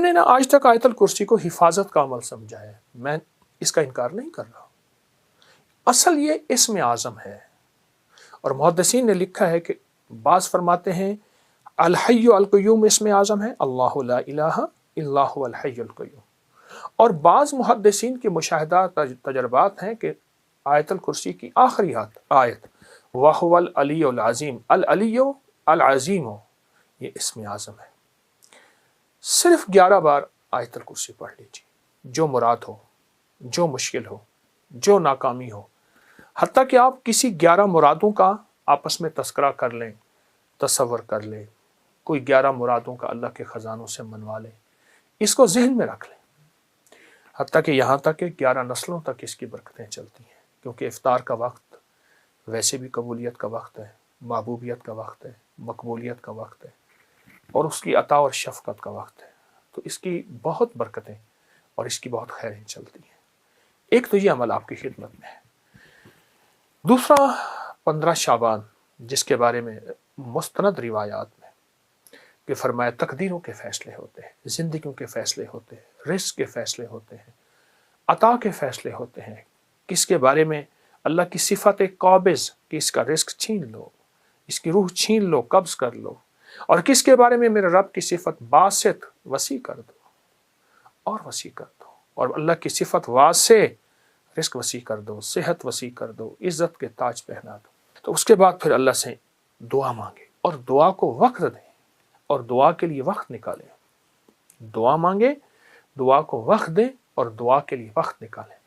نے نا آج تک آیت الکرسی کو حفاظت کا عمل سمجھا ہے، میں اس کا انکار نہیں کر رہا، اصل یہ اسم اعظم ہے، اور محدثین نے لکھا ہے کہ بعض فرماتے ہیں الحی القیوم اسم اعظم ہے، اللہ لا الہ الا هو الحی القیوم، اور بعض محدثین کے مشاہدات تجربات ہیں کہ آیت الکرسی کی آخری آیت وَهُوَ العلی العظیم، العلی العظیم یہ اسم اعظم ہے۔ صرف 11 بار آیت الکرسی پڑھ لیجیے، جو مراد ہو، جو مشکل ہو، جو ناکامی ہو، حتیٰ کہ آپ کسی 11 مرادوں کا آپس میں تذکرہ کر لیں، تصور کر لیں، کوئی 11 مرادوں کا اللہ کے خزانوں سے منوا لیں، اس کو ذہن میں رکھ لیں، حتیٰ کہ یہاں تک کہ 11 نسلوں تک اس کی برکتیں چلتی ہیں، کیونکہ افطار کا وقت ویسے بھی قبولیت کا وقت ہے، محبوبیت کا وقت ہے، مقبولیت کا وقت ہے، اور اس کی عطا اور شفقت کا وقت ہے، تو اس کی بہت برکتیں اور اس کی بہت خیریں چلتی ہیں۔ ایک تو یہ عمل آپ کی خدمت میں ہے۔ دوسرا 15 شعبان، جس کے بارے میں مستند روایات میں کہ فرمایا تقدیروں کے فیصلے ہوتے ہیں، زندگیوں کے فیصلے ہوتے ہیں، رزق کے فیصلے ہوتے ہیں، عطا کے فیصلے ہوتے ہیں، کس کے بارے میں اللہ کی صفت قابض کہ اس کا رزق چھین لو، اس کی روح چھین لو، قبض کر لو، اور کس کے بارے میں میرے رب کی صفت باسط وسیع کر دو اور وسیع کر دو، اور اللہ کی صفت واسع رزق وسیع کر دو، صحت وسیع کر دو، عزت کے تاج پہنا دو۔ تو اس کے بعد پھر اللہ سے دعا مانگے اور دعا کو وقت دیں اور دعا کے لیے وقت نکالیں۔ دعا مانگے، دعا کو وقت دیں اور دعا کے لیے وقت نکالیں۔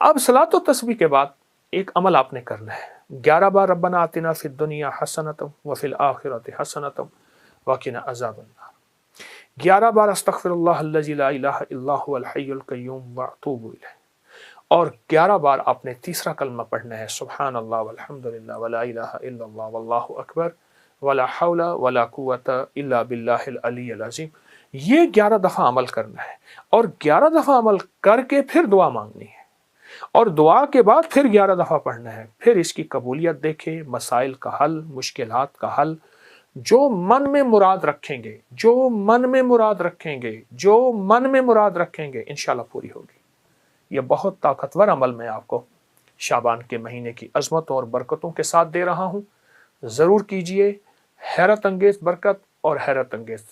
اب صلاۃ و تسبیح کے بعد ایک عمل آپ نے کرنا ہے، 11 بار ربنا آتنا فی الدنیا حسنۃ وفی الآخرۃ حسنۃ وقنا عذاب النار، 11 بار استغفر اللہ الذی لا الہ الا هو الحی القیوم واتوب الیہ، اور 11 بار آپ نے تیسرا کلمہ پڑھنا ہے سبحان اللہ والحمد للہ ولا الہ الا اللہ واللہ اکبر ولا حول ولا قوت الا باللہ العلی العظیم۔ یہ 11 دفعہ عمل کرنا ہے، اور 11 دفعہ عمل کر کے پھر دعا مانگنی ہے، اور دعا کے بعد پھر 11 دفعہ پڑھنا ہے، پھر اس کی قبولیت دیکھیں، مسائل کا حل، مشکلات کا حل، جو من میں مراد رکھیں گے، جو من میں مراد رکھیں گے، جو من میں مراد رکھیں گے، انشاءاللہ پوری ہوگی۔ یہ بہت طاقتور عمل میں آپ کو شعبان کے مہینے کی عظمتوں اور برکتوں کے ساتھ دے رہا ہوں، ضرور کیجئے۔ حیرت انگیز برکت اور حیرت انگیز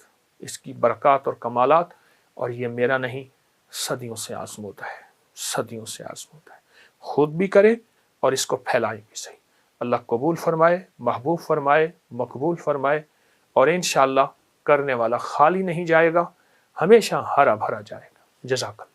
اس کی برکات اور کمالات، اور یہ میرا نہیں، صدیوں سے آزمودہ ہے، صدیوں سے آزمودہ ہے۔ خود بھی کرے اور اس کو پھیلائیں بھی صحیح۔ اللہ قبول فرمائے، محبوب فرمائے، مقبول فرمائے، اور انشاءاللہ کرنے والا خالی نہیں جائے گا، ہمیشہ ہرا بھرا جائے گا۔ جزاک اللہ۔